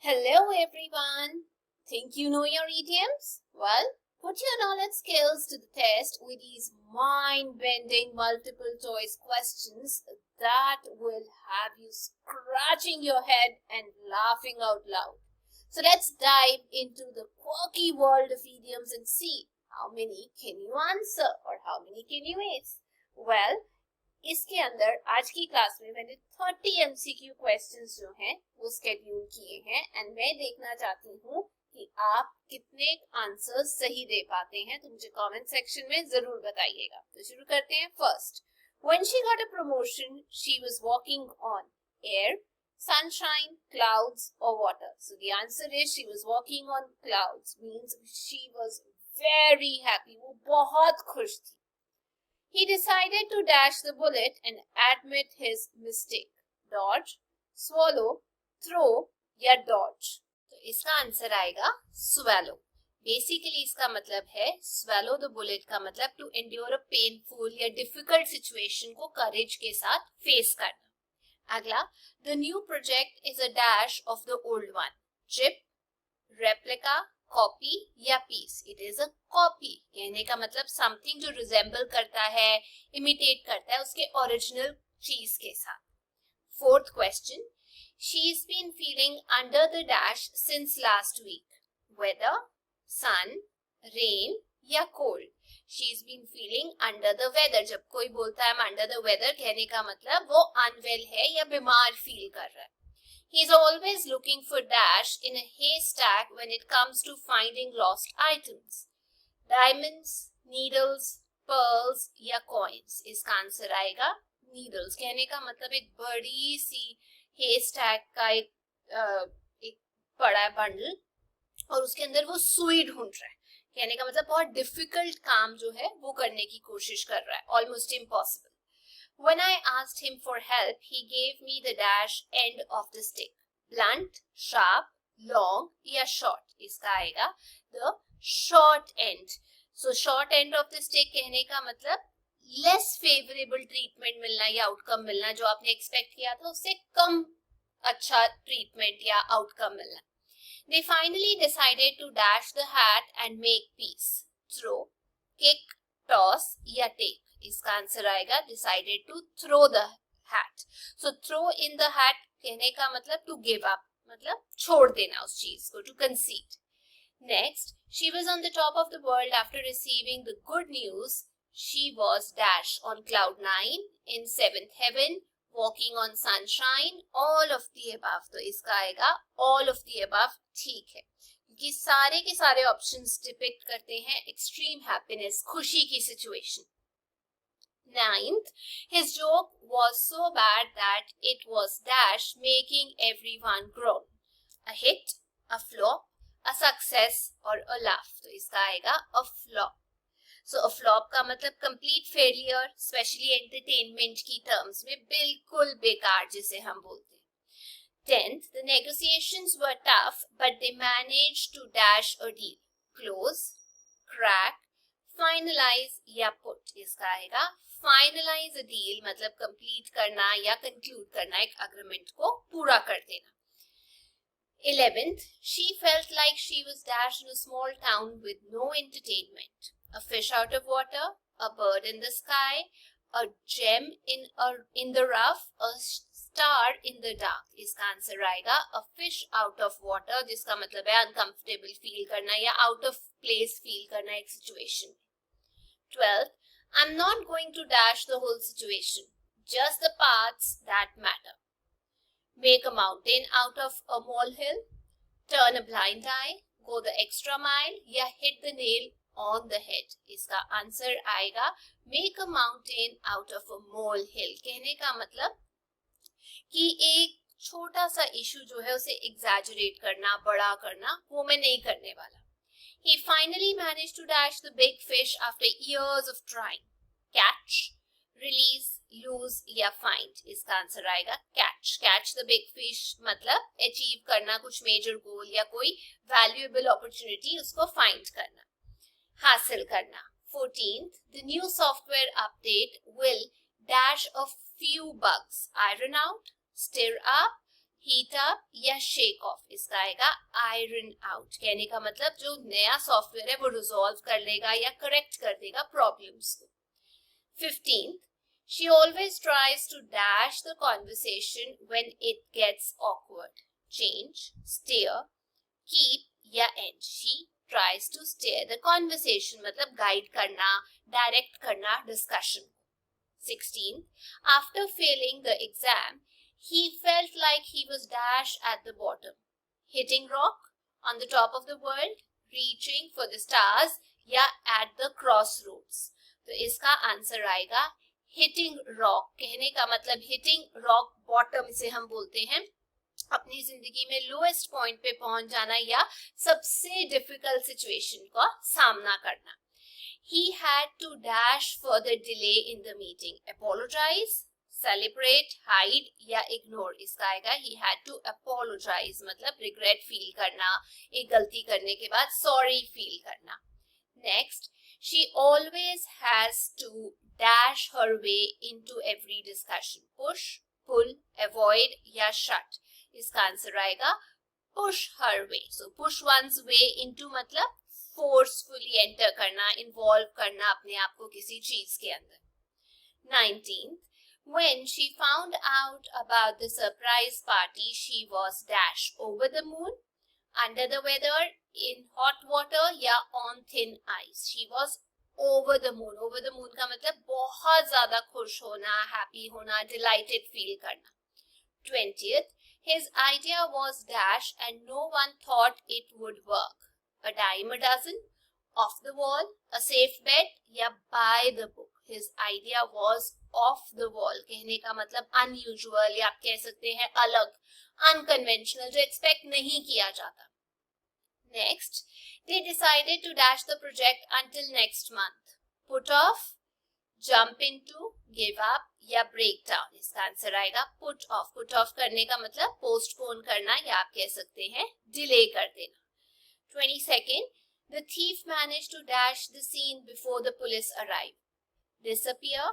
Hello everyone. Think you know your idioms? Well, put your knowledge skills to the test with these mind-bending multiple choice questions that will have you scratching your head and laughing out loud. So let's dive into the quirky world of idioms and see how many can you answer or how many can you ace. Well, इसके अंदर आज की class में मैंने 30 MCQ questions जो हैं वो schedule किए हैं एंड मैं देखना चाहती हूँ कि आप कितने आंसर्स सही दे पाते हैं तो मुझे कमेंट सेक्शन में जरूर बताइएगा। तो शुरू करते हैं। First, when she got a promotion she was walking on air, sunshine, clouds or water. So the answer is she was walking on clouds, means she was very happy. वो बहुत खुश थी। He decided to dash the bullet and admit his mistake. Dodge, swallow, throw या dodge. तो इसका answer आएगा swallow. Basically इसका मतलब है swallow the bullet का मतलब to endure a painful या difficult situation को courage के साथ face करना. अगला, the new project is a dash of the old one. Chip, replica, copy या piece. It is a copy. कहने का मतलब समथिंग जो रिजेंबल करता है, इमिटेट करता है उसके ओरिजिनल चीज के साथ. Fourth question, she is been feeling under the dash since last week. Weather, sun, rain या cold. She is been feeling under the weather. जब कोई बोलता है अंडर द वेदर, कहने का मतलब वो अनवेल है या बीमार फील कर रहा है. He is always looking for dash in a haystack when it comes to finding lost items. Diamonds, needles, pearls या coins. इसका आंसर आएगा needles. कहने का मतलब एक बड़ी सी haystack का एक बड़ा है बंडल और उसके अंदर वो सुई ढूंढ रहा है. कहने का मतलब बहुत डिफिकल्ट काम जो है वो करने की कोशिश कर रहा है. Almost impossible. When I asked him for help, he gave me the dash end of the stick. Blunt, sharp, long या short. इसका आएगा the short end. So short end of the stick कहने का मतलब less favorable treatment मिलना या outcome मिलना. जो आपने expect किया था उससे कम अच्छा treatment या outcome मिलना. They finally decided to dash the hat and make peace. Throw, kick, toss या take. इसका आंसर आएगा decided to throw the hat. So throw in the hat कहने का मतलब to give up, मतलब छोड़ देना उस चीज को, to concede. Next, she was on the top of the world after receiving the good news. She was dash on cloud 9, in 7th heaven, walking on sunshine, all of the above. तो इसका आएगा all of the above. ठीक है, क्योंकि सारे के सारे options depict करते हैं एक्सट्रीम हैप्पीनेस, खुशी की situation. Ninth, his joke was so bad that it was dash making everyone groan. A hit, a flop, a success or a laugh. तो इसका आएगा a flop. So a flop का मतलब complete failure, especially entertainment की terms में बिल्कुल बेकार जिसे हम बोलते हैं. Tenth, the negotiations were tough but they managed to dash a deal. Close, crack, finalize या put. इसका आएगा finalize a deal मतलब complete करना या conclude करना, एक agreement को पूरा कर देना. 11th, she felt like she was dashed in a small town with no entertainment. A fish out of water, a bird in the sky, a gem in the rough, a star in the dark. इसका answer आएगा a fish out of water, जिसका मतलब है uncomfortable feel करना या out of place feel करना एक situation. 12th, I'm not going to dash the whole situation, just the parts that matter. Make a mountain out of a molehill, turn a blind eye, go the extra mile या hit the nail on the head. इसका answer आएगा make a mountain out of a molehill. कहने का मतलब कि एक छोटा सा इशू जो है उसे exaggerate करना, बड़ा करना, वो मैं नहीं करने वाला. He finally managed to dash the big fish after years of trying. Catch, release, lose या find. इसका आंसर आएगा catch. Catch the big fish मतलब achieve करना कुछ major goal या कोई valuable opportunity उसको find करना, हासिल करना. 14th, the new software update will dash a few bugs. Iron out, stir up, heat up या शेक ऑफ, इसका आएगा आयरन आउट। कहने का मतलब जो नया सॉफ्टवेयर है वो रिजॉल्व कर लेगा या करेक्ट कर देगा प्रॉब्लम्स को। 15th, she always tries to dash the conversation when it gets awkward. Change, steer, keep या end. She tries to steer the conversation मतलब गाइड करना, डायरेक्ट करना discussion. 16th, after failing the exam, he felt like he was dashed at the bottom, hitting rock on the top of the world, reaching for the stars या at the crossroads. तो इसका answer आएगा hitting rock. कहने का मतलब hitting rock bottom से हम बोलते हैं अपनी जिंदगी में लोएस्ट पॉइंट पे पहुंच जाना या सबसे डिफिकल्ट सिचुएशन का सामना करना। He had to dash for the delay in the meeting. Apologize, celebrate, hide या ignore, इसका आएगा he had to apologize मतलब regret feel करना, एक गलती करने के बाद sorry feel करना। Next, she always has to dash her way into every discussion. Push, pull, avoid या shut, इसका आंसर आएगा push her way. So push one's way into मतलब फोर्सफुली एंटर करना, इन्वॉल्व करना अपने आप को किसी चीज के अंदर। 19th, when she found out about the surprise party, she was dash over the moon, under the weather, in hot water या on thin ice. She was over the moon. Over the moon का मतलब बहुत ज्यादा खुश होना, happy होना, delighted feel करना। 20th, his idea was dash and no one thought it would work. A dime a dozen, off the wall, a safe bet या by the book. His idea was off the wall. कहने का मतलब unusual या आप कह सकते हैं अलग, unconventional, जो expect नहीं किया जाता। Next, they decided to dash the project until next month. Put off, jump into, give up या break down, इसका आंसर आएगा put off. Put off करने का मतलब postpone करना या आप कह सकते हैं delay कर देना। 22nd, the thief managed to dash the scene before the police arrived. Disappear,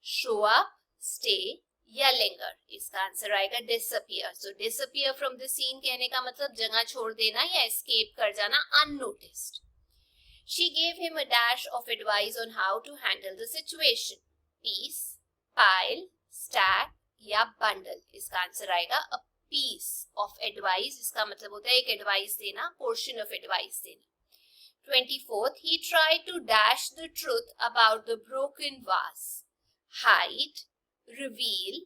show up, stay या linger, इसका आंसर आएगा disappear. So disappear from the scene कहने का मतलब जगह छोड़ देना या escape कर जाना unnoticed. She gave him a dash of advice on how to handle the situation. Piece, pile, stack या bundle, इसका आंसर आएगा a piece of advice, इसका मतलब होता है एक एडवाइस देना, portion of advice देना। 24th, he tried to dash the truth about the broken vase. Hide, reveal,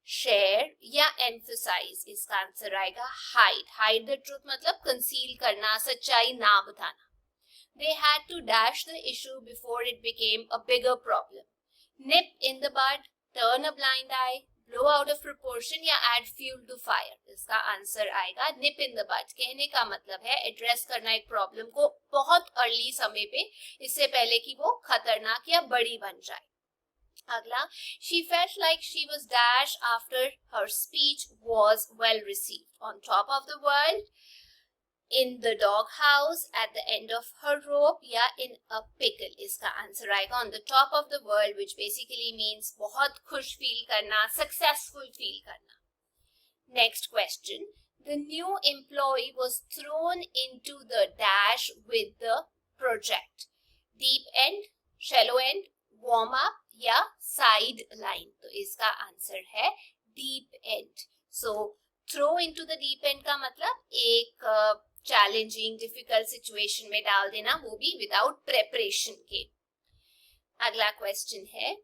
share या emphasize, इसका आंसर आएगा hide. Hide the truth मतलब conceal करना, सच्चाई ना बताना। They had to dash the issue before it became a bigger problem. Nip in the bud, turn a blind eye, blow out of proportion या add fuel to fire, इसका answer आएगा nip in the bud। कहने का मतलब है address करना एक problem को बहुत अर्ली समय पे, इससे पहले कि वो खतरनाक या बड़ी बन जाए। अगला, she felt like she was dash after her speech was well received. On top of the world, in the doghouse, at the end of her rope या in a pickle, इसका आंसर आएगा on the top of the world, which basically means बहुत खुश feel करना, successful feel करना। Next question, the new employee was thrown into the dash with the project. Deep end, shallow end, warm up या side line, तो इसका answer है deep end. So throw into the deep end का मतलब एक challenging difficult situation में डाल देना, वो भी विदाउट प्रेपरेशन के। अगला क्वेश्चन है,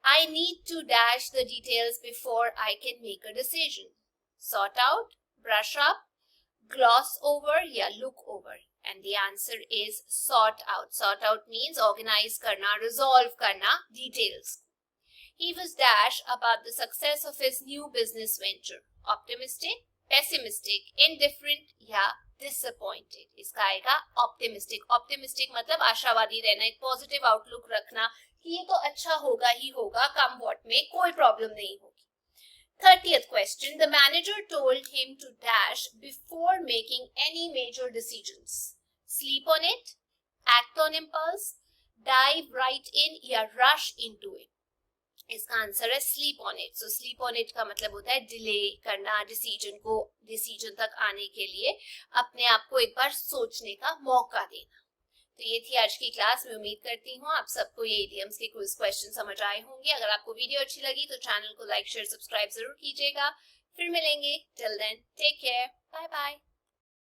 I need to dash the details before I can make a decision. Sort out, brush up, gloss over या look over, and the answer is sort out. Sort out means organize करना, resolve करना details. He was dash about the success of his new business venture. Optimistic, pessimistic, indifferent या disappointed, इसका आएगा optimistic. Optimistic मतलब आशावादी रहना, एक positive outlook रखना कि ये तो अच्छा होगा ही होगा, कम वॉट में कोई प्रॉब्लम नहीं होगी। 30th question, the manager told him to dash before making any major decisions. Sleep on it, act on impulse, dive right in या rush into it. इसका आंसर है sleep on it. So sleep on it का मतलब होता है delay करना, decision तक आने के लिए अपने आप को एक बार सोचने का मौका देना। तो ये थी आज की क्लास। मैं उम्मीद करती हूँ आप सबको ये इडियम्स के क्विज क्वेश्चन समझ आए होंगे। अगर आपको वीडियो अच्छी लगी तो चैनल को लाइक शेयर सब्सक्राइब जरूर कीजिएगा। फिर मिलेंगे। Till then take care, bye bye.